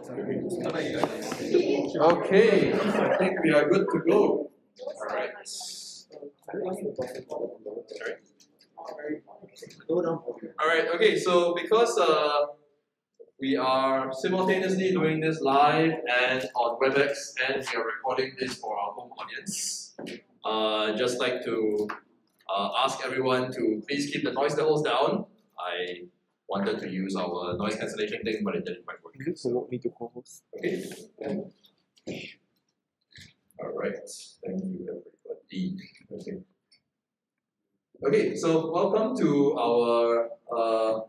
Okay, I think we are good to go. Alright. Alright, okay, so because we are simultaneously doing this live and on WebEx, and we are recording this for our home audience, just like to ask everyone to please keep the noise levels down. I wanted to use our noise cancellation thing, but it didn't quite work. So you want me to co-host? Okay. Alright, thank you everybody. Okay. Okay, so welcome to our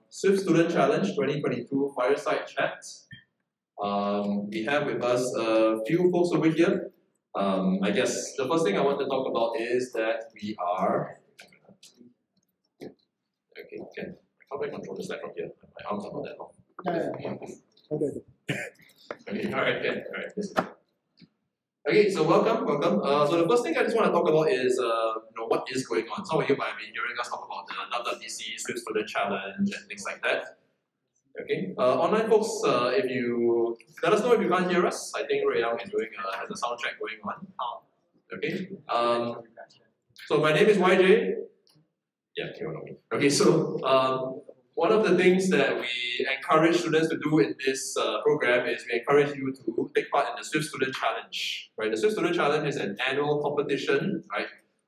Swift Student Challenge 2022 Fireside Chat. We have with us a few folks over here. I guess the first thing I want to talk about is that we are... Okay, how do I control the slide from here? My arms are not that long. Okay, alright. Okay, so welcome. So the first thing I just want to talk about is what is going on. Some of you might be hearing us talk about the WWDC Swift Student Challenge and things like that. Okay, online folks, if you let us know if you can't hear us. I think Ray Young is doing has a sound check going on. Okay. So my name is YJ. Yeah, you know me. Okay, so one of the things that we encourage students to do in this program is we encourage you to take part in the Swift Student Challenge. Right, the Swift Student Challenge is an annual competition, right,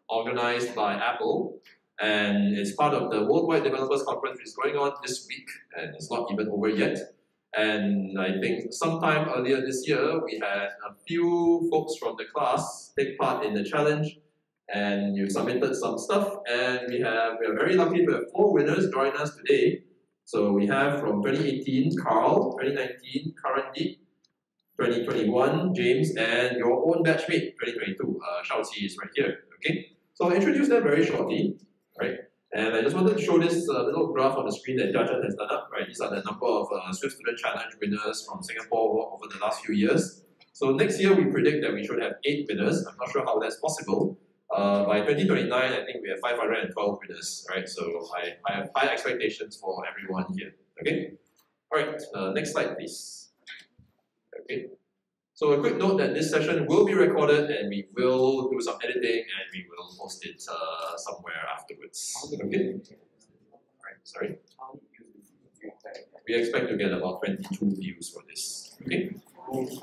organized by Apple, and it's part of the Worldwide Developers Conference, which is going on this week, and it's not even over yet. And I think sometime earlier this year, we had a few folks from the class take part in the challenge. And you submitted some stuff, and we are very lucky to have 4 winners join us today. So we have from 2018, Carl, 2019, Karandeep, 2021, James, and your own batchmate, 2022, Shao-Qi is right here. Okay, so I'll introduce them very shortly, right? And I just wanted to show this little graph on the screen that Jajan has done up, right? These are the number of Swift Student Challenge winners from Singapore over the last few years. So next year we predict that we should have 8 winners. I'm not sure how that's possible. By 2029, I think we have 512 winners, right? So I have high expectations for everyone here. Okay? Alright, next slide please. Okay. So a quick note that this session will be recorded and we will do some editing and we will post it somewhere afterwards. Okay? Alright, sorry. We expect to get about 22 views for this. Okay?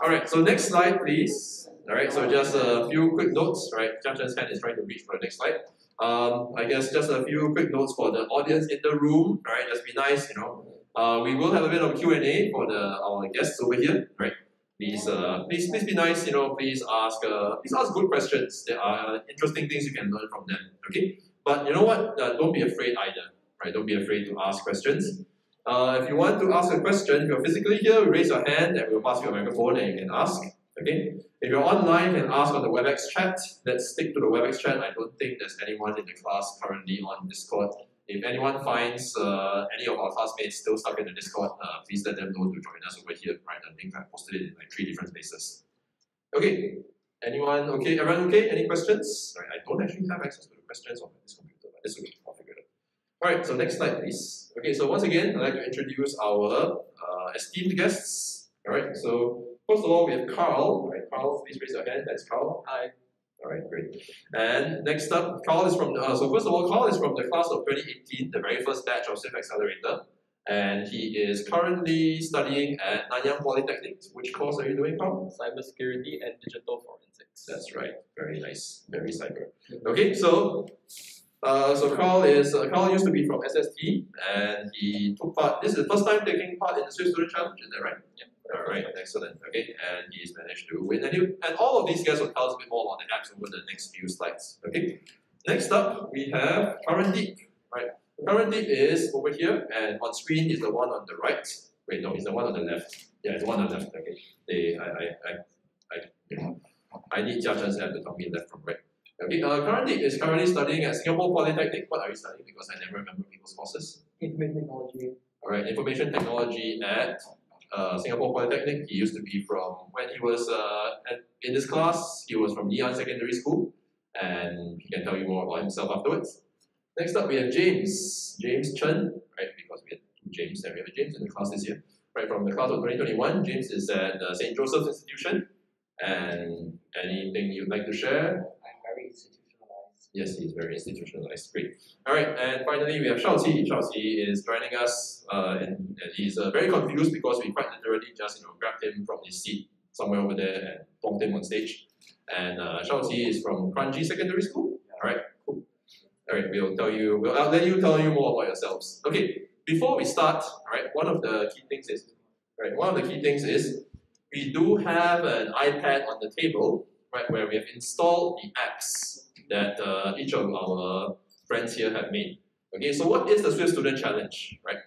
Alright, so next slide please. Alright, so just a few quick notes, right? Jajan's hand is trying to reach for the next slide. I guess just a few quick notes for the audience in the room, right? Just be nice, we will have a bit of Q&A for our guests over here, right? Please be nice, please ask good questions. There are interesting things you can learn from them, okay? But you know what? Don't be afraid either, right? Don't be afraid to ask questions. If you want to ask a question, if you're physically here, raise your hand and we'll pass you a microphone and you can ask. Okay? If you're online, you can ask on the WebEx chat. Let's stick to the WebEx chat. I don't think there's anyone in the class currently on Discord. If anyone finds any of our classmates still stuck in the Discord, please let them know to join us over here. Right? I think I posted it in like 3 different places. Okay. Anyone okay? Everyone okay? Any questions? Right, I don't actually have access to the questions on this computer, but it's okay. I'll figure it out. Alright, so next slide, please. Okay, so once again, I'd like to introduce our esteemed guests. Alright, so first of all, we have Carl. Right, Carl, please raise your hand. That's Carl. Hi. All right, great. And next up, Carl is from, so first of all, Carl is from the class of 2018, the very first batch of Swift Accelerator. And he is currently studying at Nanyang Polytechnic. Which course are you doing, Carl? Cybersecurity and Digital Forensics. That's right. Very nice. Very cyber. Okay, so Carl used to be from SST, and he took part. This is the first time taking part in the Swift Student Challenge. Is that right? Yeah. All right, excellent. Okay, and he's managed to win. And all of these guys will tell us a bit more about the apps over the next few slides. Okay. Next up, we have Karandeep. Right. Karandeep is over here, and on screen is the one on the right. Wait, no, it's the one on the left. Yeah, it's the one on the left. Okay. I need Jiajan's app to tell me left from right. Okay. Karandeep is currently studying at Singapore Polytechnic. What are you studying? Because I never remember people's courses. Information technology. All right, information technology at Singapore Polytechnic. He used to be from, when he was in this class, he was from Ngee Ann Secondary School, and he can tell you more about himself afterwards. Next up, we have James Chen, right? Because we had 2 James, and we have a James in the class this year. right, from the class of 2021. James is at St. Joseph's Institution. And anything you'd like to share? I'm very institutionalized. Yes, he's very institutionalized. Great. All right, and finally we have Shao-Qi. Shao-Qi is joining us, and he's very confused because we quite literally just grabbed him from his seat somewhere over there and plonked him on stage. And Shao-Qi is from Kranji Secondary School. All right, cool. All right, I'll let you tell you more about yourselves. Okay, before we start, all right, one of the key things is we do have an iPad on the table, right, where we have installed the apps that each of our friends here have made. Okay, so what is the Swift Student Challenge, right?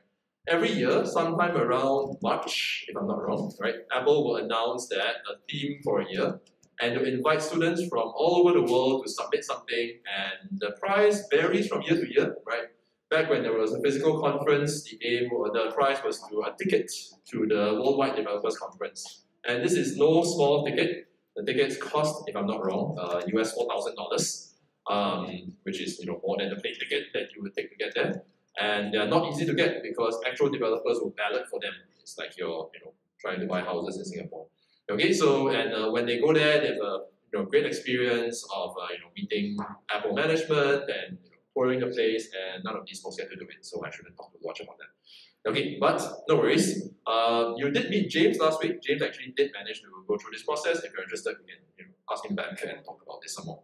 Every year, sometime around March, if I'm not wrong, right, Apple will announce that a theme for a year, and to invite students from all over the world to submit something, and the prize varies from year to year, right? Back when there was a physical conference, the prize was a ticket to the Worldwide Developers Conference. And this is no small ticket. The tickets cost, if I'm not wrong, US $4,000, which is more than the plane ticket that you would take to get there. And they are not easy to get because actual developers will ballot for them. It's like you're trying to buy houses in Singapore. Okay, so when they go there, they have a great experience of meeting Apple management and touring the place, and none of these folks get to do it, so I shouldn't talk too much about that. Okay, but no worries. You did meet James last week. James actually did manage to go through this process. If you're interested, we can ask him back and talk about this some more.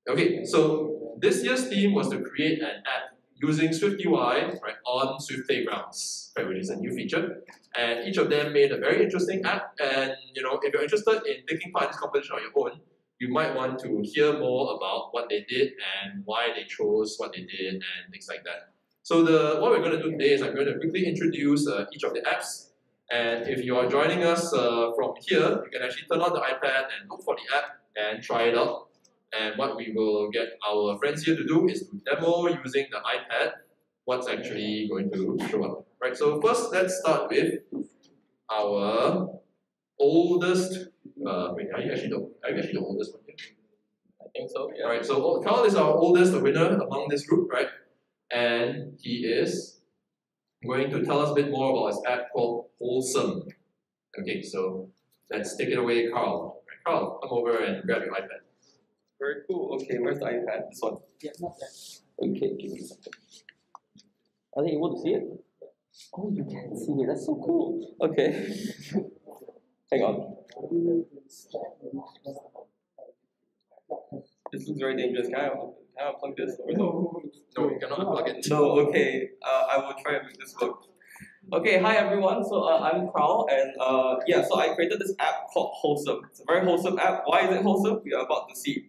Okay, so this year's theme was to create an app using SwiftUI, right, on Swift Playgrounds, right, which is a new feature. And each of them made a very interesting app. And if you're interested in taking part in this competition on your own, you might want to hear more about what they did and why they chose what they did and things like that. So what we're going to do today is I'm going to quickly introduce each of the apps. And if you are joining us from here, you can actually turn on the iPad and look for the app and try it out. And what we will get our friends here to do is to demo using the iPad what's actually going to show up. Right, so first let's start with our oldest. Wait, are you actually the oldest one here? I think so, yeah. Alright, so Carl is our oldest winner among this group, right? And he is going to tell us a bit more about his app called Wholesome. Okay, so let's take it away, Carl. Right, Carl, come over and grab your iPad. Very cool. Okay, where's the iPad? This one? Yeah, not that. Okay, give me a second. Are you able to see it? Oh, you can see it. That's so cool. Okay. Hang on. This looks very dangerous. Can I unplug this? Or no? No, you cannot unplug it. No, okay. I will try and make this work. Okay, hi everyone. So I'm Carl, and so I created this app called Wholesome. It's a very wholesome app. Why is it wholesome? We are about to see.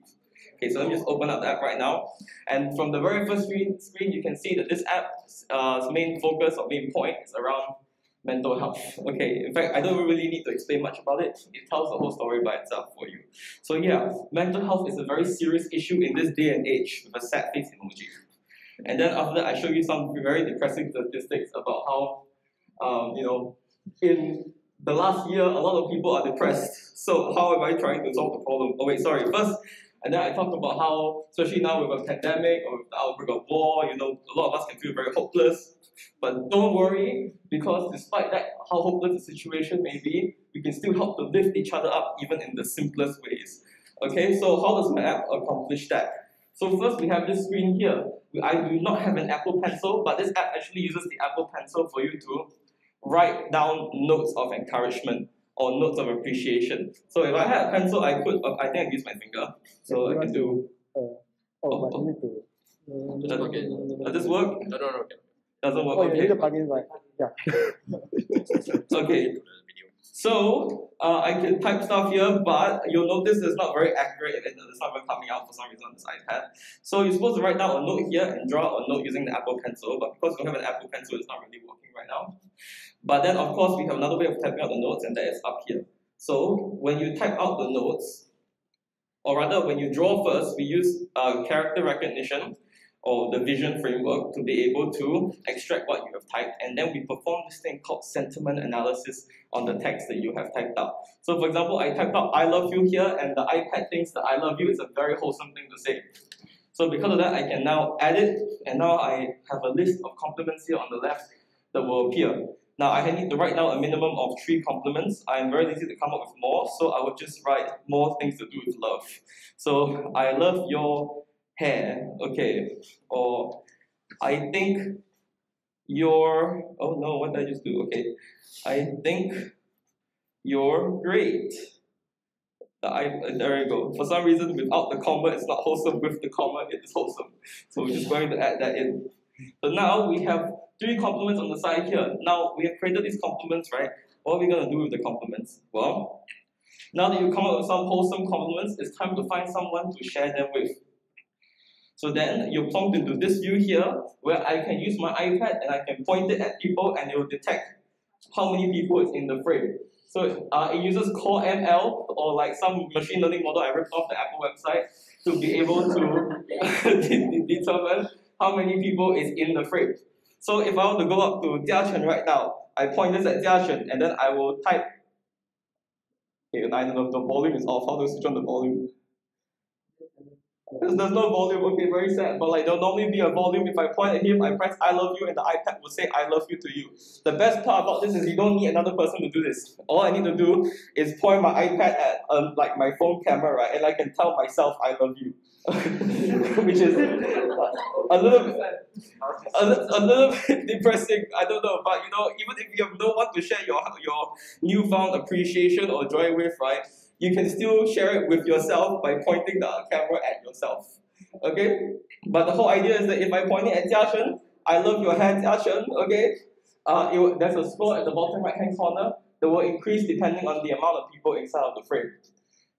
Okay, so let me just open up the app right now. And from the very first screen, you can see that this app's main focus or main point is around mental health. Okay, in fact, I don't really need to explain much about it. It tells the whole story by itself for you. So yeah, mental health is a very serious issue in this day and age with a sad face emoji. And then after that, I show you some very depressing statistics about how, in the last year, a lot of people are depressed. So how am I trying to solve the problem? Oh wait, sorry, first, and then I talked about how, especially now with a pandemic or with the outbreak of war, a lot of us can feel very hopeless. But don't worry, because despite that, how hopeless the situation may be, we can still help to lift each other up even in the simplest ways. Okay, so how does my app accomplish that? So first we have this screen here. I do not have an Apple Pencil, but this app actually uses the Apple Pencil for you to write down notes of encouragement or notes of appreciation. So if I had a pencil, I think I can use my finger. So I can do. Does this work? No. Doesn't work. Oh, okay. you need to plug in, right? Yeah. Okay. So I can type stuff here, but you'll notice it's not very accurate and it's not even coming out for some reason on this iPad. So you're supposed to write down a note here and draw a note using the Apple Pencil, but because we don't have an Apple Pencil, it's not really working right now. But then of course we have another way of typing out the notes, and that is up here. So when you type out the notes, or rather when you draw first, we use character recognition or the vision framework to be able to extract what you have typed, and then we perform this thing called sentiment analysis on the text that you have typed out. So for example, I typed out I love you here, and the iPad thinks that I love you is a very wholesome thing to say. So because of that, I can now add it, and now I have a list of compliments here on the left that will appear. Now I need to write down a minimum of 3 compliments. I'm very lazy to come up with more, so I would just write more things to do with love. So I love your hair, okay, or I think you're, oh no, what did I just do? Okay, I think you're great. There you go. For some reason, without the comma, it's not wholesome. With the comma, it is wholesome. So we're just going to add that in. So now we have 3 compliments on the side here. Now we have created these compliments, right? What are we going to do with the compliments? Well, now that you come up with some wholesome compliments, it's time to find someone to share them with. So then you prompt into this view here, where I can use my iPad and I can point it at people and it will detect how many people is in the frame. So it uses Core ML or like some machine learning model I ripped off the Apple website to be able to determine how many people is in the frame. So if I want to go up to Jiachen right now, I point this at Jiachen and then I will type. Okay, I don't know if the volume is off. How do I switch on the volume? There's no volume, okay, very sad. But like there'll normally be a volume. If I point at him, I press I love you and the iPad will say I love you to you. The best part about this is you don't need another person to do this. All I need to do is point my iPad at like my phone camera, right? And I can tell myself I love you. Which is a little bit depressing, I don't know, but you know, even if you have no one to share your newfound appreciation or joy with, right? You can still share it with yourself by pointing the camera at yourself. Okay? But the whole idea is that if I point it at Jiachen, I love your hair, Jiachen, okay? There's a score at the bottom right hand corner that will increase depending on the amount of people inside of the frame.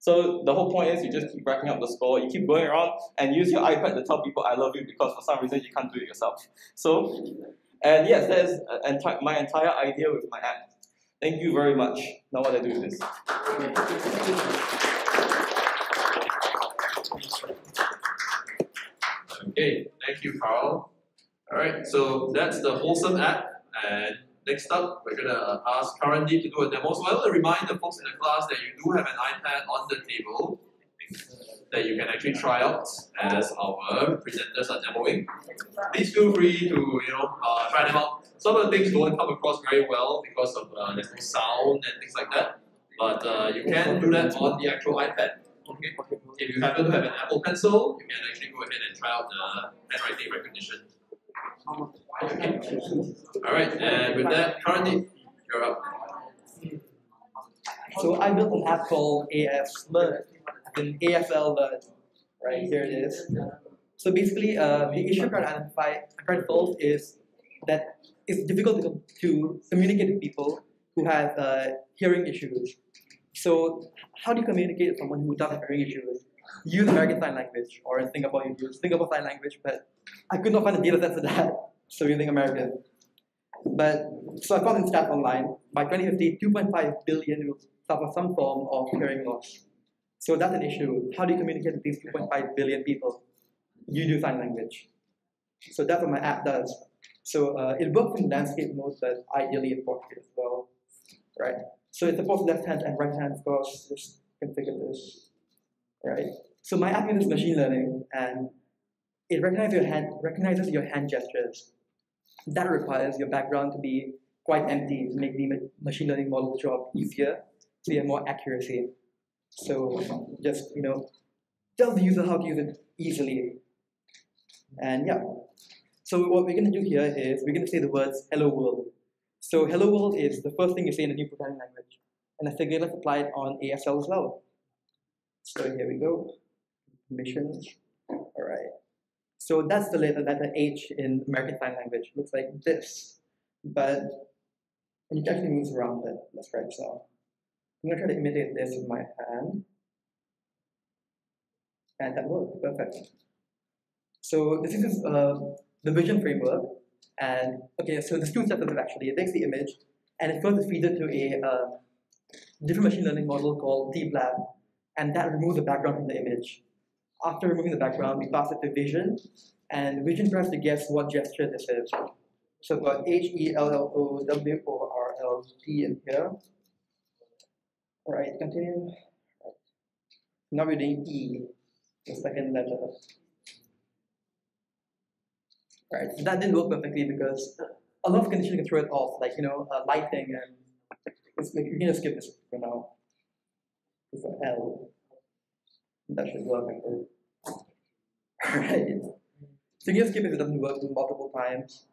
So the whole point is you just keep racking up the score, you keep going around and use your iPad to tell people I love you because for some reason you can't do it yourself. So, and yes, that is my entire idea with my app. Thank you very much. Now what I do with this. Okay, thank you, Carl. Alright, so that's the wholesome app. And next up, we're going to ask Karandeep to do a demo. So I want to remind the folks in the class that you do have an iPad on the table that you can actually try out as our presenters are demoing. Please feel free to try them out. Some of the things don't come across very well because of there's no sound and things like that. But you can do that on the actual iPad. Okay. If you happen to have an Apple Pencil, you can actually go ahead and try out the handwriting recognition. Okay. Alright, and with that, Karandeep, you're up. So I built an app called AF Learn, in AFL Learn. Right, here it is. So basically, the issue I'm trying to solve is that it's difficult to communicate with people who have hearing issues. So how do you communicate with someone who doesn't have hearing issues? Use American Sign Language, or in Singapore you use Singapore Sign Language, but I could not find a data set for that, so using American. So I found in stats online, by 2050, 2.5 billion will suffer some form of hearing loss. So that's an issue. How do you communicate with these 2.5 billion people? You do sign language. So that's what my app does. So it works in landscape mode, but ideally in portrait as well, right? So it supports left hand and right hand, of course. Just configure this, right? So my app uses machine learning, and it recognizes your hand gestures. That requires your background to be quite empty to make the machine learning model's job easier, so you have more accuracy. So just tell the user how to use it easily. And yeah. So what we're going to do here is we're going to say the words "Hello World." So "Hello World" is the first thing you say in a new programming language, and I figured let's apply it on ASL as well. So here we go. Permissions. All right. So that's the letter H in American Sign Language. Looks like this, but it actually moves around it. Let's try this out. I'm going to try to imitate this with my hand. And that worked, perfect. So this is the vision framework. And okay, so there's 2 steps of it actually. It takes the image and it first feeds it to a different machine learning model called DeepLab, and that removes the background from the image. After removing the background, we pass it to vision, and vision tries to guess what gesture this is. So we've got HELLOWORLD in here. All right, continue. Now we're doing E, the second letter. All right, so that didn't work perfectly because a lot of conditions can throw it off, like lighting, and it's like you can just skip this for now. For L, that should work. Alright. So you can skip if it doesn't work multiple times.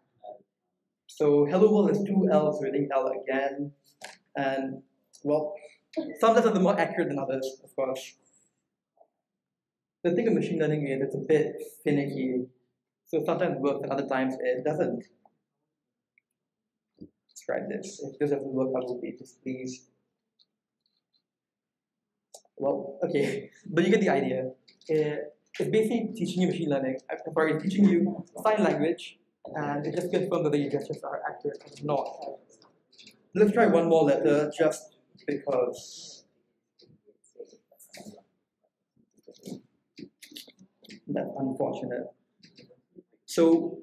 So hello world is 2 L, so we think L again. And well, some letters are more accurate than others, of course. The thing of machine learning is it's a bit finicky. So sometimes it works and other times it doesn't. Let's try this. If this doesn't work, I will be displeased. Well, okay, but you get the idea. It's basically teaching you machine learning. Sorry, teaching you sign language, and it just confirms whether your gestures are accurate or not. Let's try one more letter, just because. That's unfortunate. So,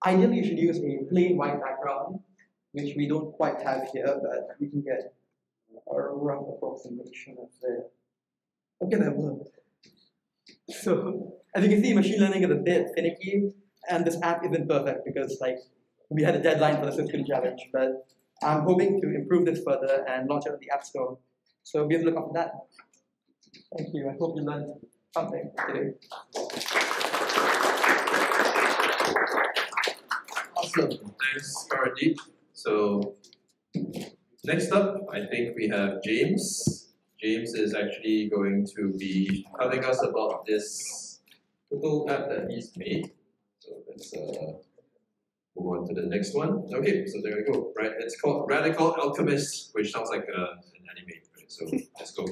ideally, you should use a plain white background, which we don't quite have here, but we can get a rough approximation of it. Okay, that worked. So, as you can see, machine learning is a bit finicky, and this app isn't perfect because, we had a deadline for the Swift challenge, but I'm hoping to improve this further and launch it on the App Store. So be on the lookout for that. Thank you. I hope you learned something today. Awesome. Thanks, Paradeep. So, next up, I think we have James. James is actually going to be telling us about this little app that he's made. So let's move on to the next one. Okay, so there we go. Right, it's called Radical Alchemist, which sounds like an anime. Right? So let's go.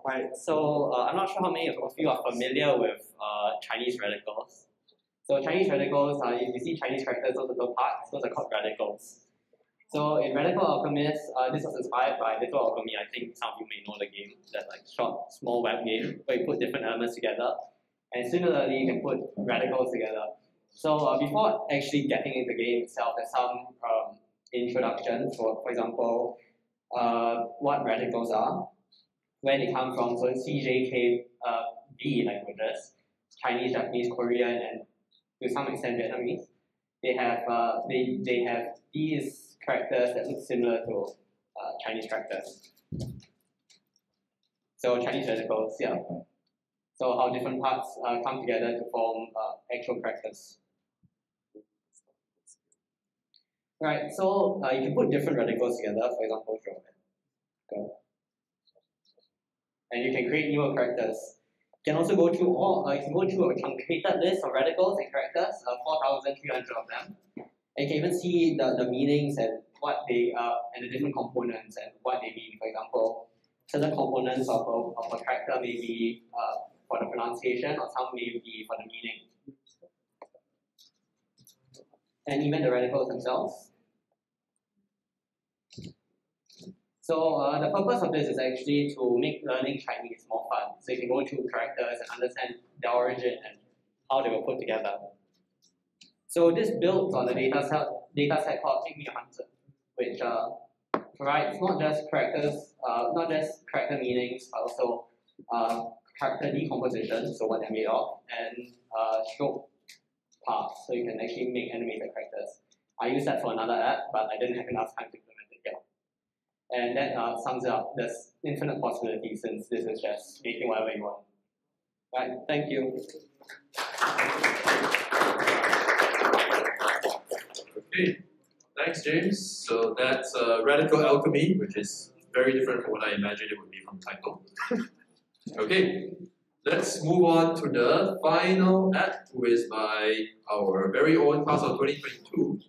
Right, so I'm not sure how many of you are familiar with Chinese radicals. So Chinese radicals, if you see Chinese characters, those little parts, those are called radicals. So in Radical Alchemist, this was inspired by Little Alchemy. I think some of you may know the game, that short, small web game where you put different elements together. And similarly, you can put radicals together. So before actually getting into the game itself, there's some introduction. For example, what radicals are, where they come from. So CJKB languages, Chinese, Japanese, Korean, and to some extent Vietnamese. They have these characters that look similar to Chinese characters. So Chinese radicals, yeah. So how different parts come together to form actual characters. Right, so you can put different radicals together, for example, and you can create newer characters. You can also go through a truncated list of radicals and characters, 4,300 of them. And you can even see the meanings and what they are, and the different components and what they mean. For example, certain components of a character may be for the pronunciation, or some may be for the meaning. And even the radicals themselves. So the purpose of this is actually to make learning Chinese more fun. So you can go through characters and understand their origin and how they were put together. So this builds on the data set called Make Me a Hunter, which provides not just character meanings, but also character decomposition, so what they're made of, and stroke paths, so you can actually make animated characters. I used that for another app, but I didn't have enough time to implement it here. And that sums it up. There's infinite possibilities since this is just making whatever you want. Right, thank you. Okay, thanks, James. So that's Radical Alchemy, which is very different from what I imagined it would be from title. Okay, let's move on to the final app, who is by our very own class of 2022.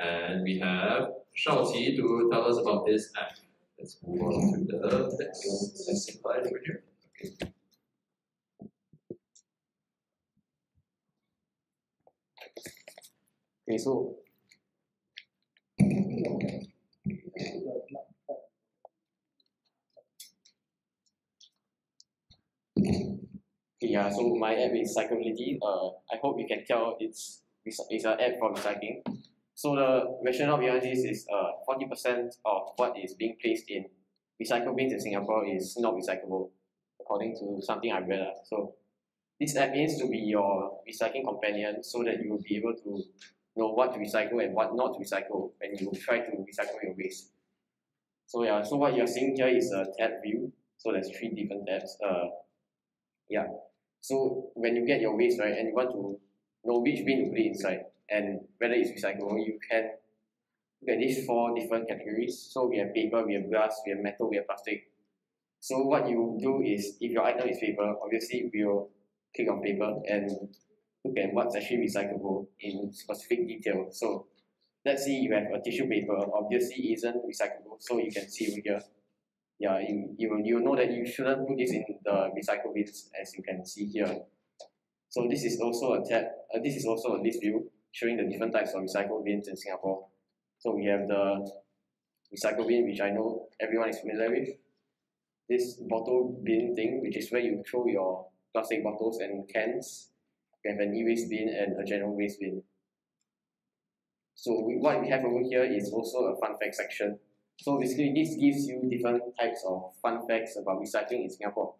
And we have Shaoqi to tell us about this app. Let's move on to the next slide over here. Okay. Okay, so yeah, so my app is Cyclability. I hope you can tell it's an app for recycling. So the rationale behind this is 40% of what is being placed in recycle bins in Singapore is not recyclable, according to something I read. So This app aims to be your recycling companion so that you will be able to know what to recycle and what not to recycle when you try to recycle your waste. So yeah, so what you're seeing here is a tab view. So there's 3 different tabs. So when you get your waste, right, and you want to know which bin to put it inside and whether it's recyclable, you can look at these 4 different categories. So we have paper, we have glass, we have metal, we have plastic. So what you do is, if your item is paper, obviously we'll click on paper and look at what's actually recyclable in specific detail. So let's see you have a tissue paper, obviously isn't recyclable, so you can see over here. Yeah, you know that you shouldn't put this in the recycle bins, as you can see here. So this is also a tab, this is also a list view showing the different types of recycle bins in Singapore. So we have the recycle bin, which I know everyone is familiar with. This bottle bin thing, which is where you throw your plastic bottles and cans. We have an e-waste bin and a general waste bin. So what we have over here is also a fun fact section. So basically this gives you different types of fun facts about recycling in Singapore.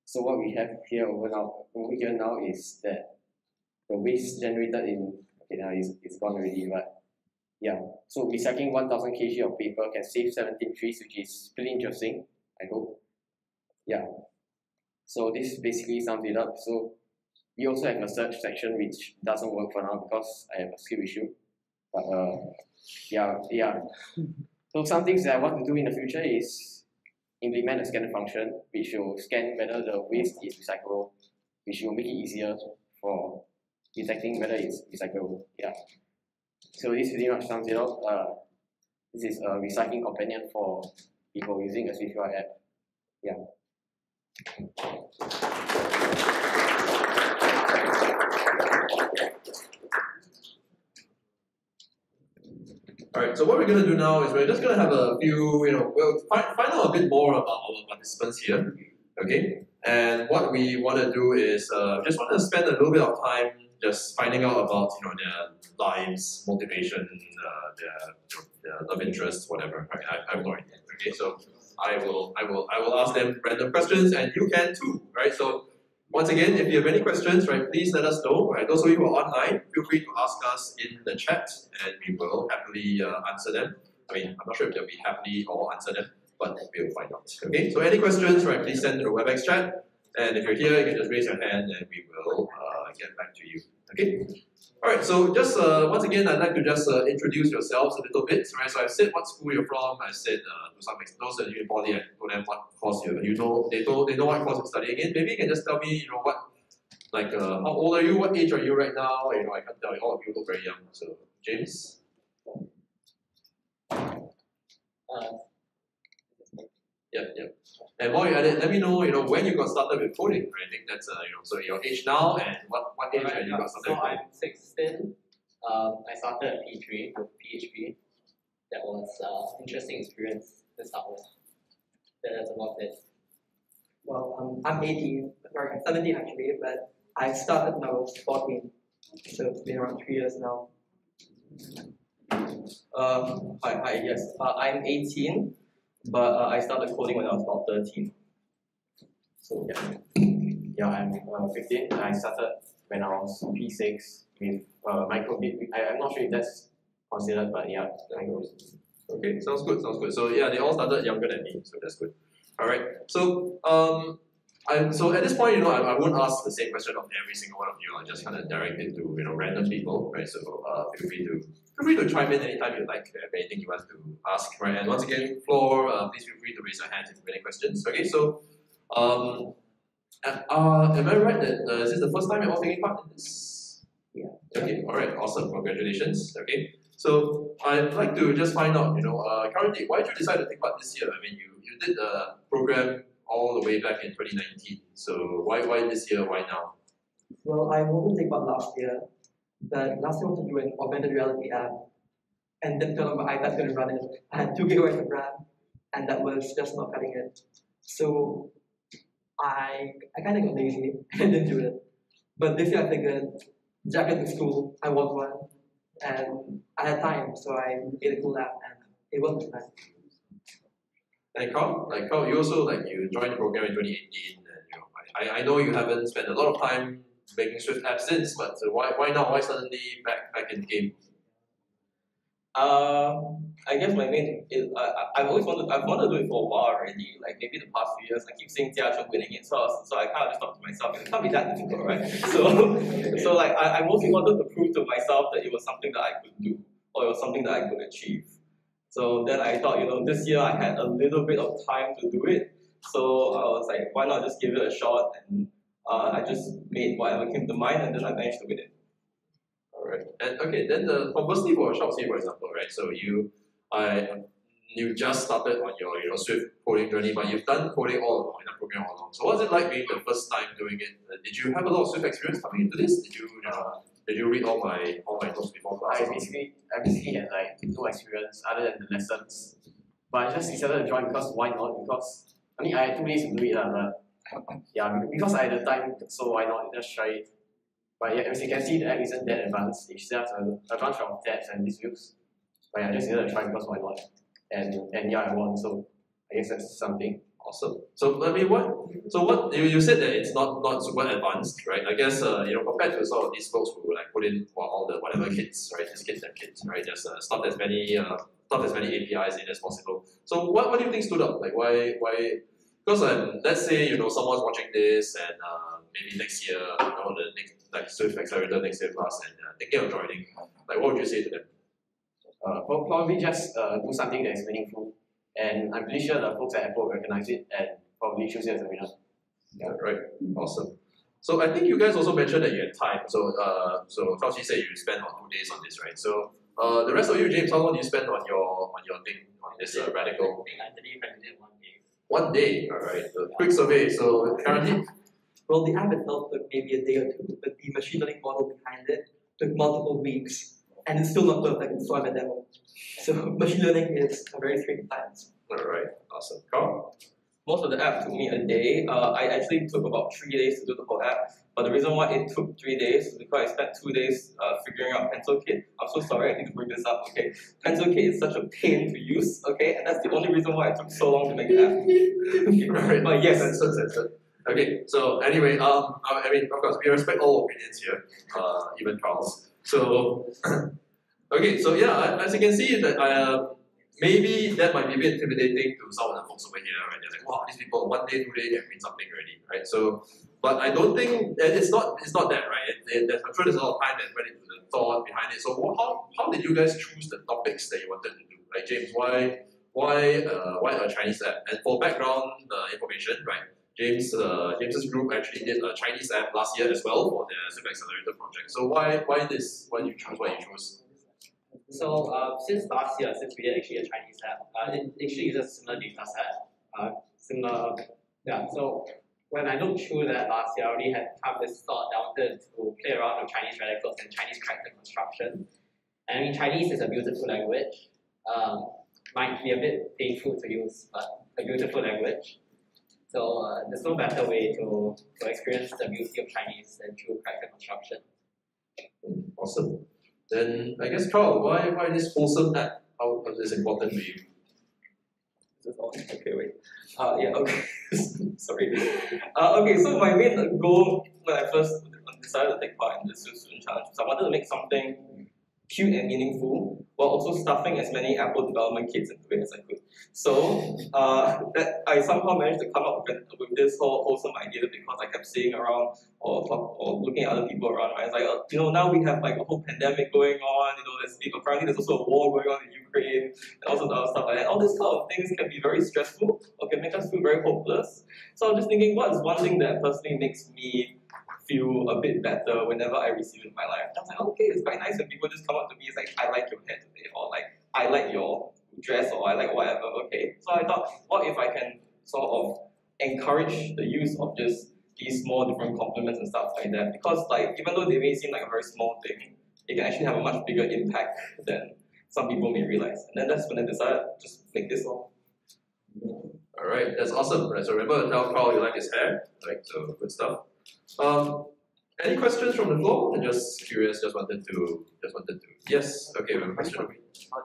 So what we have here over here now is that the waste generated in, okay, now it's gone already, but yeah. So recycling 1000 kg of paper can save 17 trees, which is pretty interesting, I hope. Yeah. So this basically sums it up. So we also have a search section which doesn't work for now because I have a skill issue. But yeah. So some things that I want to do in the future is implement a scanner function which will scan whether the waste is recyclable, which will make it easier for detecting whether it's recyclable. Yeah. So this pretty much sums it up. This is a recycling companion for people using a Swift app. Yeah. Alright, so what we're going to do now is we're just going to have a few, we'll find out a bit more about our participants here, okay? And what we want to do is just want to spend a little bit of time just finding out about, their lives, motivation, their love interests, whatever. Right? I have no idea. Okay, so I will ask them random questions, and you can too, right? So once again, if you have any questions, right, please let us know. Right, those of you who are online, feel free to ask us in the chat, and we will happily answer them. I mean, I'm not sure if they'll be happily or answer them, but we'll find out. Okay, so any questions, right, please send to the WebEx chat. And if you're here, you can just raise your hand and we will get back to you. Okay? Alright, so just once again, I'd like to just introduce yourselves a little bit. Right? So I said what school you're from, I said to some extent, those that you're in poly, I told them what course they know what course you're studying in. Maybe you can just tell me, what, like, how old are you, what age are you right now? I can't tell you, all of you look very young. So, James? Yeah. And while you're at it, let me know, when you got started with coding. Right? I think that's, so your age now and what age you got started with coding. So I'm 16. I started at P3 with PHP. That was an interesting experience to start with. That's about it. Well, I'm 18, or 17 actually, but I started when I was 14. So it's been around 3 years now. Hi, yes. I'm 18, but I started coding when I was about 13. So yeah, I'm 15. I started when I was P6 with microbit. I'm not sure if that's considered, but yeah, microbit. Okay, sounds good. So yeah, they all started younger than me, so that's good. All right. So so at this point, I won't ask the same question of every single one of you. I'll just kind of direct it to random people, right? So feel free to chime in anytime you like. If anything you want to ask, right? And once again, floor, please feel free to raise your hand if you have any questions. Okay, so am I right that is this the first time you're all taking part in this? Yeah. Okay. All right. Awesome. Congratulations. Okay. So I'd like to just find out, currently, why did you decide to take part this year? I mean, you did the program all the way back in 2019. So why this year? Why now? Well, I wanted to take part last year, but last year I wanted to do an augmented reality app, and then because my iPad couldn't run it, I had 2 GB of RAM, and that was just not cutting it. So I kind of got lazy and didn't do it. But this year I figured, jacket to school, I want one, and I had time, so I made a cool app, and it wasn't nice. And Carl, you also you joined the program in 2018, and I know you haven't spent a lot of time making Swift apps since, but why now? Why suddenly back in the game? I guess my main is I've wanted to do it for a while already. Like maybe the past few years, I keep seeing Jiazhou winning it, so I kind of just thought to myself, it can't be that difficult, right? So like I mostly wanted to prove to myself that it was something that I could do, or it was something that I could achieve. So then I thought, this year I had a little bit of time to do it, so I was like, why not just give it a shot? And I just made whatever came to mind, and then I managed to win it. Alright, and okay, then conversely for Shopsy, for example, right? So you just started on your Swift coding journey, but you've done coding all along, in that program all along. So what's it like being the first time doing it? Did you have a lot of Swift experience coming into this? Did you read all my notes before class? I basically had like no experience other than the lessons, but I just decided to join because why not? Because I had 2 days to do it, but yeah, because I had the time, so why not just try it? But yeah, as you can see, the app isn't that advanced. It's just a bunch of tabs and these views. But yeah, I just decided to try because why not? And yeah, I won. So I guess that's something. Awesome. So I mean, what you said that it's not super advanced, right? I guess compared to some of these folks who like put in all the whatever kits, right? Just kits and kits, right? Just stuff as many APIs in as possible. So what do you think stood out? Like why? Because let's say someone's watching this and maybe next year, the next like Swift Accelerator next year class and thinking of joining. Like what would you say to them? Probably just do something that is meaningful, and I'm pretty sure the folks at Apple recognize it and probably choose it as a winner. Yeah, right. Awesome. So I think you guys also mentioned that you had time. So Chao-Chi said you spent 2 days on this, right? So the rest of you, James, how long do you spend on your thing on this radical? I actually practiced it 1 day. 1 day, all right. Quick survey. So currently. Well, the app itself took maybe a day or two, but the machine learning model behind it took multiple weeks, and it's still not perfect. It's still a demo. So machine learning is a very strange science. All right, awesome. Carl? Most of the app took me a day. I actually took about 3 days to do the whole app. But the reason why it took 3 days is because I spent 2 days figuring out PencilKit. I'm so sorry, I need to bring this up. Okay, PencilKit is such a pain to use. Okay, and that's the only reason why it took so long to make the app. Okay. Right. But yes, that's. Okay, so anyway, I mean, of course, we respect all opinions here, even Carl's. So, okay, so yeah, as you can see, that maybe that might be a bit intimidating to some of the folks over here, right? They're like, wow, these people 1 day, 2 days, they have made something already, right? So, but I don't think it's not that, right? I'm sure there's a lot of time that went into the thought behind it. So, how did you guys choose the topics that you wanted to do? Like James, why a Chinese app? And for background information, right? James's group actually did a Chinese app last year as well for the Swift Accelerator project. So why this? Why you chose? So since last year, since we did actually a Chinese app, it actually uses a similar data set. So when I looked through that last year, I already had kind of this thought that I wanted to play around with Chinese radicals and Chinese character construction. And I mean, Chinese is a beautiful language. Might be a bit painful to use, but a beautiful language. So there's no better way to experience the beauty of Chinese than through character construction. Awesome. Then I guess Carl, why this wholesome app? How is this important to you? Is this on? Okay, wait. Yeah, okay. Sorry. Okay, so my main goal when I first decided to take part in this student challenge was I wanted to make something cute and meaningful, while also stuffing as many Apple development kits into it as I could. So that I somehow managed to come up with this whole wholesome idea because I kept seeing around or looking at other people around. Right? It's like, now we have like a whole pandemic going on. There's people currently there's also a war going on in Ukraine and all sorts of other stuff like that. All these kind of things can be very stressful or can make us feel very hopeless. So I'm just thinking, what is one thing that personally makes me feel a bit better whenever I receive it in my life? I was like, okay, it's quite nice when people just come up to me, it's like, I like your hair today, or like, I like your dress, or I like whatever, okay. So I thought, what if I can sort of encourage the use of just these small different compliments and stuff like that? Because like, even though they may seem like a very small thing, it can actually have a much bigger impact than some people may realize. And then that's when I decided to just make this one. Alright, that's awesome. Right, so remember to tell Carl you like his hair, right? So good stuff. Any questions from the floor? I'm just curious, just wanted to. Yes, okay, we have a question.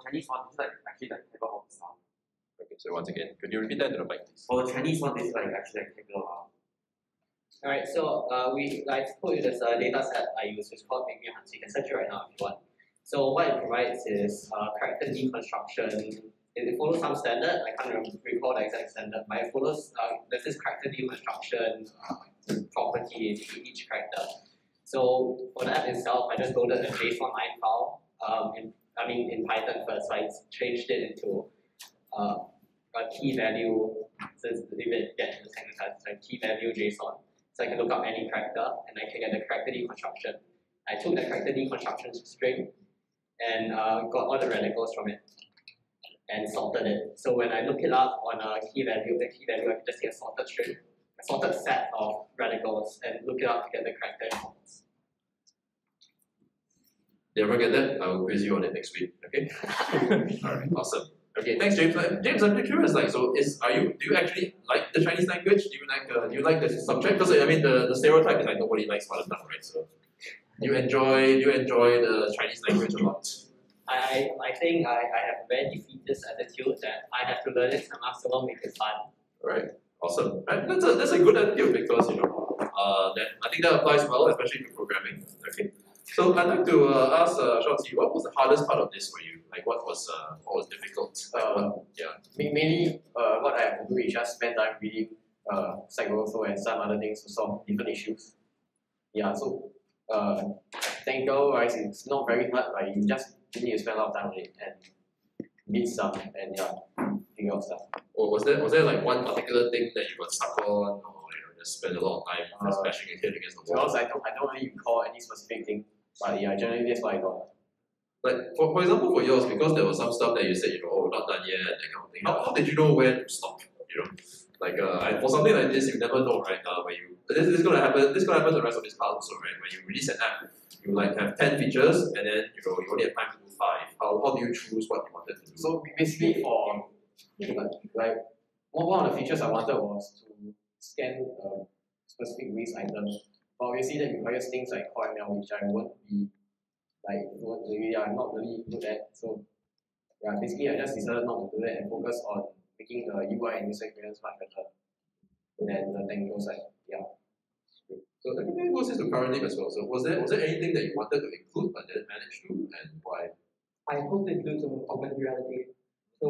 Chinese one is like actually like table of sound. Okay, so once again, could you repeat that to the mic, please? For the Chinese one, is like actually like table Alright, so I told you there's a data set I use which is called Make Me Hunt. You can search it right now if you want. So what it provides is character deconstruction. It follows some standard. I can't recall the exact standard, but it follows there's this character deconstruction property in each character. So for the app itself, I just loaded a JSON9 file. In Python first, so I changed it into a key value. So it's a little bit get to the technical, it's a key value JSON. So I can look up any character and I can get the character deconstruction. I took the character deconstruction string and got all the radicals from it and sorted it. So when I look it up on a key value, I can just see a sorted string, a sorted set of radicals, and look it up to get the character information. Did you ever get that? I will quiz you on it next week. Okay. Alright, awesome. Okay, thanks, James. James, I'm curious. Do you actually like the Chinese language? Do you like the subject? Because I mean, the stereotype is like nobody likes mother tongue, right? So, do you enjoy the Chinese language a lot? I think I have a very defeatist attitude that I have to learn it somehow, so I'll make it fun. Right. Awesome. Right. That's a good attitude because that I think that applies well, especially to programming. Okay. So I'd like to ask Shotzi, what was the hardest part of this for you? Like what was difficult? Mainly, what I have to do is just spend time reading Psycho and some other things to solve different issues. Yeah, so technical wise, it's not very hard, but you just need to spend a lot of time on it and read some and figure out stuff. Or was there like one particular thing that you got stuck on, or just spend a lot of time just bashing your head against the wall? Because I don't really recall any specific thing, but yeah, generally that's what I thought. Like for example, for yours, because there was some stuff that you said, not done yet, that kind of thing. How did you know where to stop? For something like this, you never know, right? This is gonna happen. This is gonna happen to the rest of this class also, right? When you release an app, you have 10 features, and then you only have time to do 5. How do you choose what you wanted to do? So basically, for one of the features I wanted was to scan specific waste items. But obviously, that requires things like CoreML, which I won't be I'm not really good at. So yeah, basically I just decided not to do that and focus on making the UI and user experience much better than the technical side. Yeah. So I think that goes into currently as well. So was there anything that you wanted to include but didn't manage to, and why? I hope to include some augmented reality. So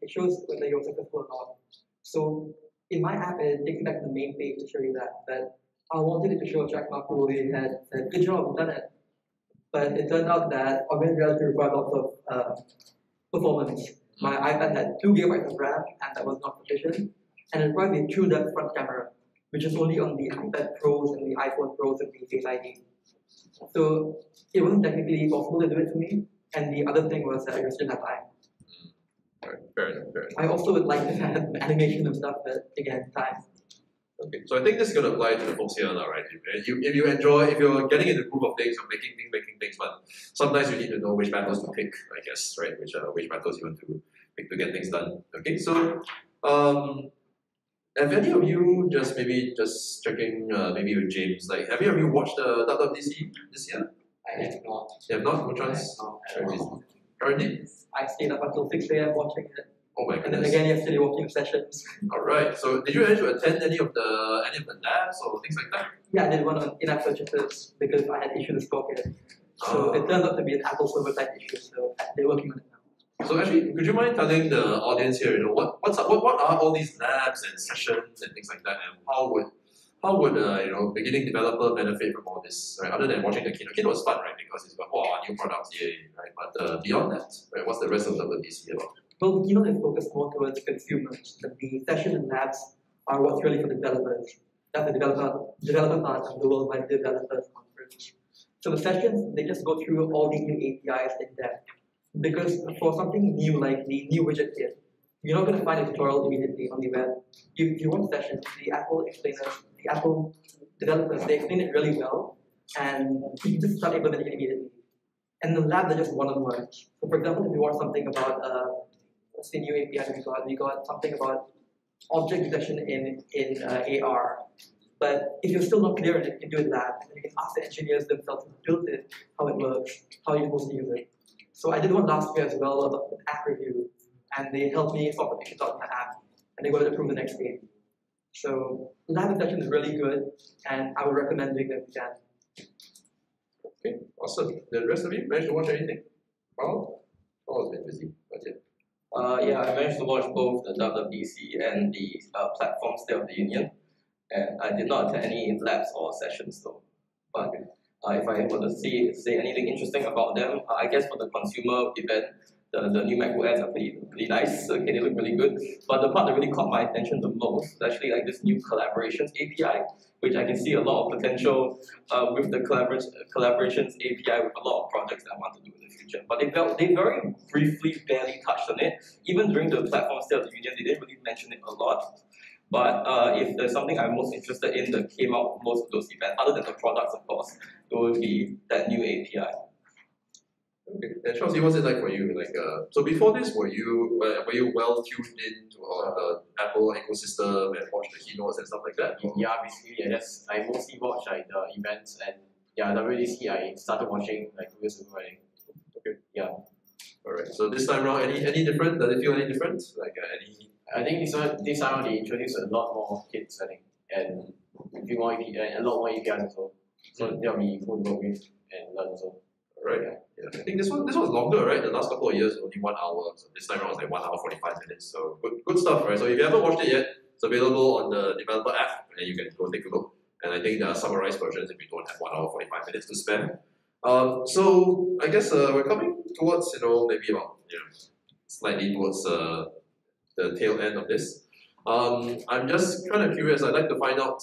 it shows whether you're successful or not. So in my app, it takes you back to the main page to show you that. But I wanted it to show a check mark who really had said, good job, you've done it. But it turned out that augmented reality required lots of performance. My iPad had 2 GB of RAM, and that was not sufficient. And it required a true depth front camera, which is only on the iPad Pros and the iPhone Pros and the Face ID. So it wasn't technically possible to do it for me. And the other thing was that I just didn't have time. Right, fair enough. I also would like to have animation and stuff, but again, time. Okay, so I think this is going to apply to the folks here now, right? If you're getting into the group of things, or making things, but sometimes you need to know which battles to pick, I guess, right? Which battles you want to pick to get things done. Okay, so have any of you just checking maybe with James, like have any of you watched the WWDC this year? I have not. You have not? No chance? Currently? I stayed up until 6 a.m. watching it. Oh my And then goodness. again yesterday watching sessions. Alright, so did you manage to attend any of the labs or things like that? Yeah, I did one on in-app purchases because I had issues with Pocket. So it turned out to be an Apple server type issue, so they're working on it now. So actually, could you mind telling the audience here, what are all these labs and sessions and things like that, and how would beginning developer benefit from all this, right? Other than watching the keynote. Keynote was fun, right? Because it's about new products, yay, right? But beyond that, right? What's the rest of WWDC about? Well, the keynote is focused more towards consumers, but the session and labs are what's really for the developers. That's the developer part of the Worldwide Developers Conference. So the sessions, they just go through all these new APIs in depth. Because for something new like the new widget kit, you're not going to find a tutorial immediately on the web. If you want sessions, the Apple explainers, the Apple developers, they explain it really well, and you can just start implementing it immediately. And the lab, they're just one-on-ones. So for example, if you want something about what's the new API we got something about object detection in AR. But if you're still not clear on it, you can do it lab, and you can ask the engineers themselves who built it, how it works, how you're supposed to use it. So I did one last year as well about an app review, and they helped me sort of issues out in my app, and they got it approved the next day. So lab session is really good, and I would recommend doing them if you can. Okay, awesome. The rest of you managed to watch anything? Well, has been busy, but yeah. Yeah, I managed to watch both the WWDC and the platform State of the Union, and I did not attend any labs or sessions though. But if I were to say anything interesting about them, I guess for the consumer event, the new MacBook Airs are pretty nice. Okay, they look really good. But the part that really caught my attention the most is actually like this new collaborations API, which I can see a lot of potential with the collaborations API with a lot of projects that I want to do in the future. But they very briefly, barely touched on it. Even during the platform State of the Union, they didn't really mention it a lot. But if there's something I'm most interested in that came out of most of those events, other than the products, of course, it would be that new API. Okay. And Chelsea, what's it like for you? Like, so before this, were you well tuned into the Apple ecosystem and watched the keynotes and stuff like that? Yeah, basically, I mostly watch like the events, and yeah, WWDC I started watching like 2 years ago, I think. Okay. Yeah. Alright. So this time around, any different? Does it feel any different? Like any? I think this time they introduced a lot more kids, I think, and a lot more APIs also. So that'll be cool to work with and learn also. Right. Yeah. I think this was longer, right? The last couple of years only 1 hour. So this time around was like 1 hour 45 minutes. So good stuff, right? So if you haven't watched it yet, it's available on the developer app, and you can go take a look. And I think there are summarized versions if you don't have 1 hour 45 minutes to spare. So I guess we're coming towards maybe about slightly towards the tail end of this. I'm just kind of curious. I'd like to find out,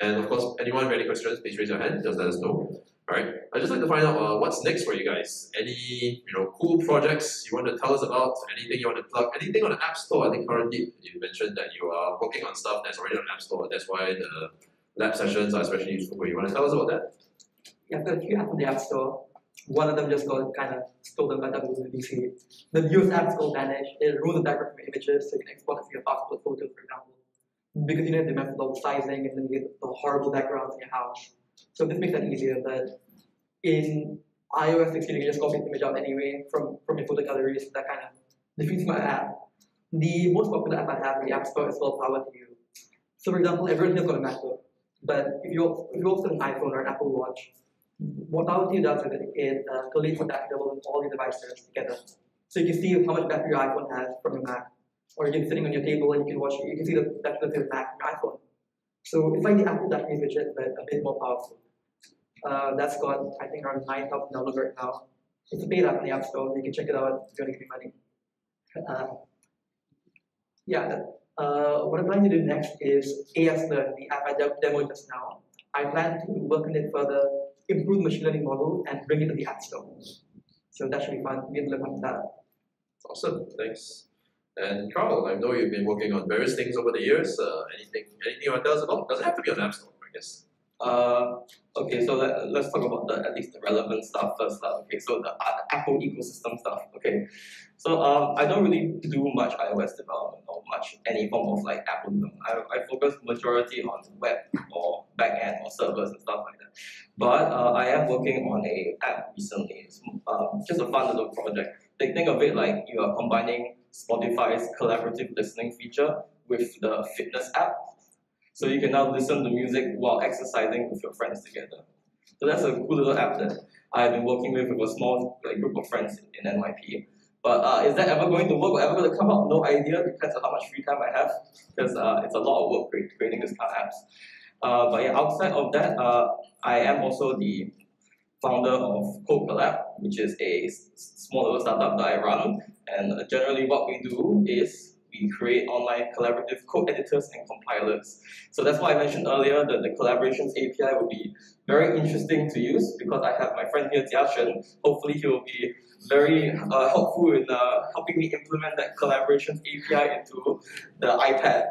and of course, anyone with any questions, please raise your hand. Just let us know. Alright, I'd just like to find out what's next for you guys. Any cool projects you want to tell us about? Anything you want to plug? Anything on the App Store? I think currently you mentioned that you are working on stuff that's already on the App Store. That's why the lab sessions are especially useful for you. You want to tell us about that? Yeah, I've got a few apps on the App Store. One of them just got kind of stolen by WWDC. The newest app is called Vanish. It removes the background from images, so you can export it to your passport photos, for example. Because you need the method of sizing, and then you get the horrible backgrounds in your house. So this makes that easier, but in iOS 16 you can just copy the image out anyway from your photo gallery, so that kind of defeats my app. The most popular app I have in the App Store is called Power to You. So for example, everyone here's got a MacBook, but if you also have an iPhone or an Apple Watch, what Power to You does is that it collates the battery level of all your devices together. So you can see how much battery your iPhone has from your Mac, or you can be sitting on your table and you can see the battery of your Mac from your iPhone. So it's like the Apple battery widget, but a bit more powerful. That's got, I think, around 9,000 downloads right now. It's a paid app on the App Store. You can check it out if you want to give me money. What I'm planning to do next is AS Learn, the app I demoed just now. I plan to work on it further, improve the machine learning model, and bring it to the App Store. So that should be fun. We'll look at that. Awesome, thanks. And Carl, I know you've been working on various things over the years. Anything you want to tell us about? Doesn't have to be on App Store, I guess. Okay, so let's talk about at least the relevant stuff first. Okay, so the Apple ecosystem stuff. Okay, so I don't really do much iOS development or much any form of like Apple development. I focus majority on web or backend or servers and stuff like that. But I am working on a app recently. It's just a fun little project. Think of it like you are combining Spotify's collaborative listening feature with the fitness app. So you can now listen to music while exercising with your friends together. So that's a cool little app that I've been working with a small group of friends in NYP. But is that ever going to work or ever going to come out? No idea, depends on how much free time I have, because it's a lot of work creating this kind of apps. But yeah, outside of that, I am also the founder of Cokerlab, which is a small little startup that I run. And generally what we do is we create online collaborative code editors and compilers. So that's why I mentioned earlier that the collaborations API will be very interesting to use, because I have my friend here, Jiashen. Hopefully he will be very helpful in helping me implement that collaborations API into the iPad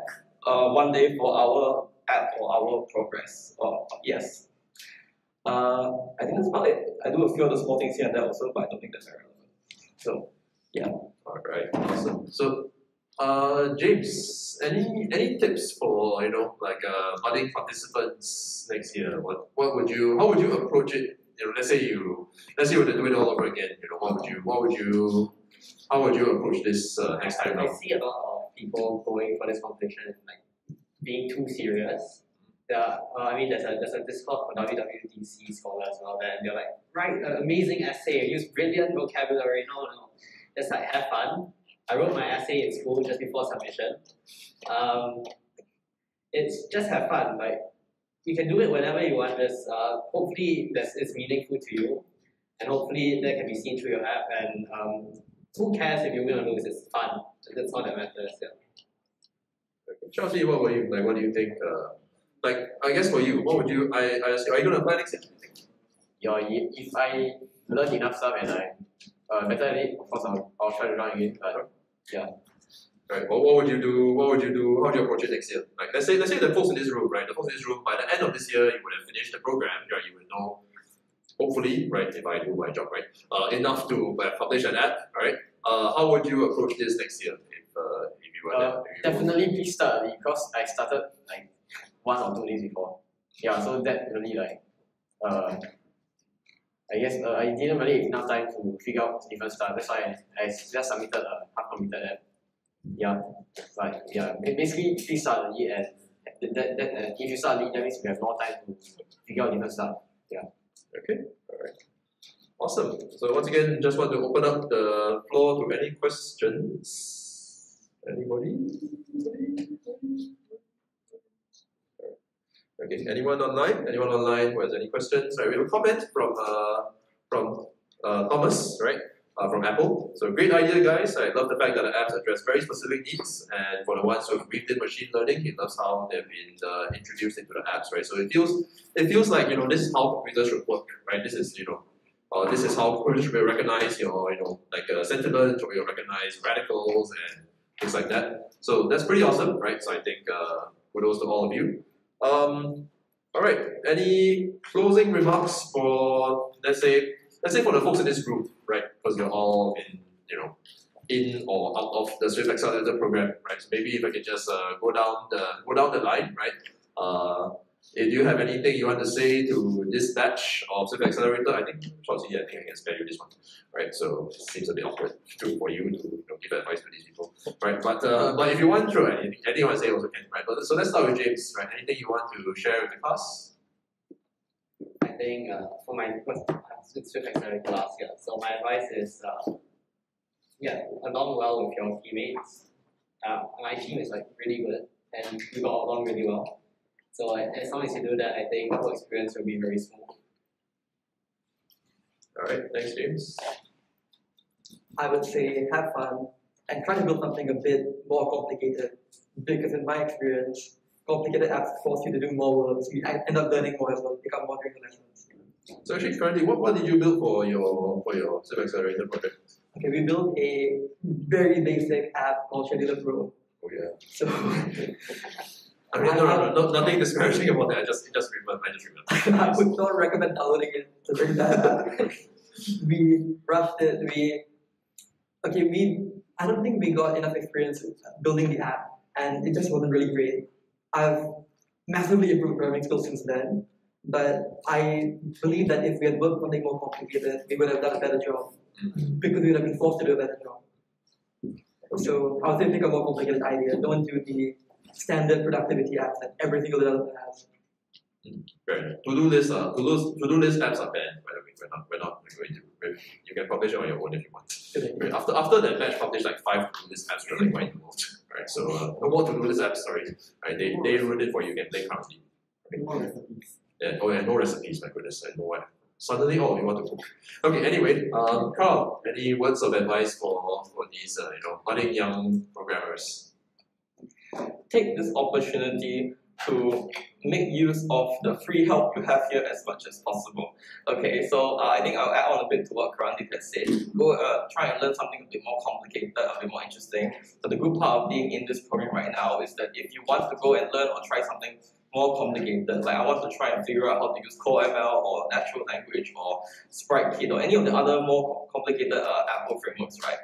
one day for our app or our progress. Yes. I think that's about it. I do a few other small things here and there also, but I don't think that's very relevant. So, yeah. Alright, awesome. So, James, any tips for budding participants next year? How would you approach it? Let's say you were to do it all over again. How would you approach this next time I round? see a lot of people going for this competition, like being too serious. I mean, there's a Discord for WWDC scholars and all that, and they're like, write an amazing essay, use brilliant vocabulary. No. Just like have fun. I wrote my essay in school just before submission. It's just have fun. Like you can do it whenever you want. Just hopefully it's meaningful to you, and hopefully that can be seen through your app. And who cares if you win or lose? It's fun. That's all that matters. Yeah. Chelsea, what were you like? What do you think? Like, I guess for you, what would you? Are you going to apply next year? Yeah, if I learn enough stuff and I'm better at it, of course I'll try to run again. But yeah. Right. Well, what would you do? What would you do? How do you approach it next year? Like, let's say the folks in this room, right? The folks in this room, by the end of this year, you would have finished the program. Right? You would know, hopefully, right? If I do my job right, enough to publish an app, right? How would you approach this next year if you were there? Definitely, please start early because I started like 1 or 2 days before. Yeah, so that really like I guess I didn't really have enough time to figure out different stuff. That's why I just submitted a half-completed app. Yeah, but yeah, basically please start early, and if you start early, that means we have more time to figure out different stuff. Yeah. Okay. All right. Awesome. So once again, just want to open up the floor to any questions. Anybody? Okay. Anyone online? Anyone online who has any questions? Right. We have a comment from Thomas, right? From Apple. So great idea, guys. I love the fact that the apps address very specific needs, and for the ones who have weaved in machine learning, he loves how they've been introduced into the apps, right? So it feels like this is how computers should work, right? This is this is how computers will recognize your sentiment, or will recognize radicals and things like that. So that's pretty awesome, right? So I think kudos to all of you. All right. Any closing remarks for let's say for the folks in this group, right? Because you're all in or out of the Swift Accelerator Programme, right? So maybe if I can just go down the line, right? Do you have anything you want to say to this batch of Swift Accelerator? I think Chelsea, I can spare you this one, right? So it seems a bit awkward for you to give advice to these people, right? But if you want to, anything you want to say also can, right? But so let's start with James, right? Anything you want to share with the class? I think for my Swift Accelerator class, yeah. So my advice is, along well with your teammates. My team is like really good, and we got along really well. So as long as you do that, I think the whole experience will be very smooth. All right, thanks, James. I would say have fun and try to build something a bit more complicated, because in my experience, complicated apps force you to do more work, so you end up learning more as well, pick up more during the lessons. So actually, currently, what did you build for your Swift Accelerator project? Okay, we built a very basic app called Scheduler Pro. Oh yeah. So I mean, no, nothing disparaging about that. I just remember. I would not recommend downloading it. It's a very bad app. We rushed it. I don't think we got enough experience building the app, and it just wasn't really great. I've massively improved programming skills since then, but I believe that if we had worked on something more complicated, we would have done a better job, because we would have been forced to do a better job. So I would say pick a more complicated idea. Don't do the standard productivity apps that every single developer has. Right. To-do list apps are banned, by the way. We're not going to. You can publish it on your own if you want. Right. After that batch published like 5 to-do list apps, we're like quite involved. Right. So no more to-do list apps, sorry. Right. They ruined it for you. You can play currently. Right. Yeah. Oh yeah, no recipes, my goodness. I know what. Suddenly, you want to cook. Okay, anyway, Carl, any words of advice for these budding young programmers? Take this opportunity to make use of the free help you have here as much as possible. Okay, so I think I'll add on a bit to what Karan has said. Go try and learn something a bit more complicated, a bit more interesting. So the good part of being in this program right now is that if you want to go and learn or try something more complicated, like I want to try and figure out how to use CoreML or natural language or SpriteKit or any of the other more complicated Apple frameworks, right?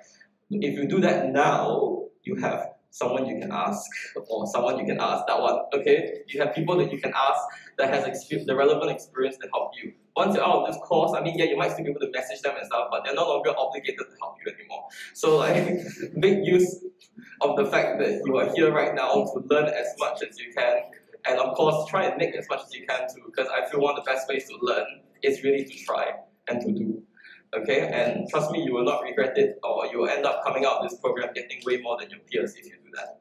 If you do that now, you have someone you can ask, or someone you can ask that one, okay? You have people that you can ask that has the relevant experience to help you. Once you're out of this course, I mean, yeah, you might still be able to message them and stuff, but they're no longer obligated to help you anymore. So like, make use of the fact that you are here right now to learn as much as you can, and of course try and make as much as you can too, because I feel one of the best ways to learn is really to try and to do. Okay, and trust me, you will not regret it, or you will end up coming out of this program getting way more than your peers if you do that.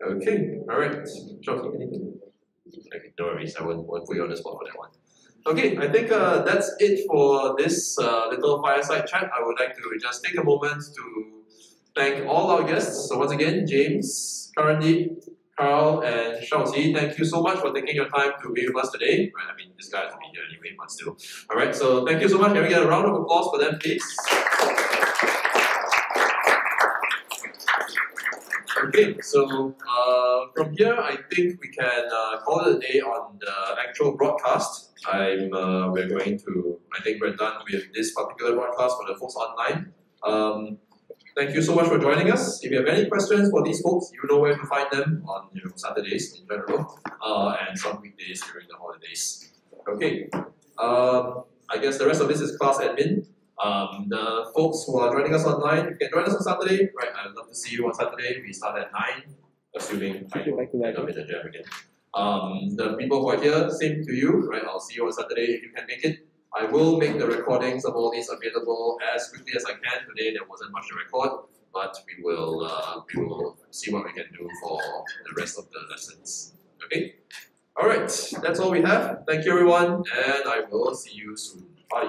Okay, alright. Sure. Okay, no worries, I won't put you on the spot for that one. Okay, I think that's it for this little fireside chat. I would like to just take a moment to thank all our guests. So once again, James, Karandeep, Carl, and Shao-Qi, thank you so much for taking your time to be with us today. Right, I mean, this guy has to be here anyway, but still. Alright, so thank you so much. Can we get a round of applause for them, please? Okay, so from here, I think we can call it a day on the actual broadcast. We're going to, I think we're done with this particular broadcast for the folks online. Thank you so much for joining us. If you have any questions for these folks, you know where to find them on Saturdays in general, and some weekdays during the holidays. Okay, I guess the rest of this is class admin. The folks who are joining us online, you can join us on Saturday, right? I'd love to see you on Saturday. We start at 9, assuming I don't miss a jam again. The people who are here, same to you, right? I'll see you on Saturday if you can make it. I will make the recordings of all these available as quickly as I can. Today there wasn't much to record, but we will see what we can do for the rest of the lessons. Okay? Alright, that's all we have. Thank you everyone, and I will see you soon. Bye.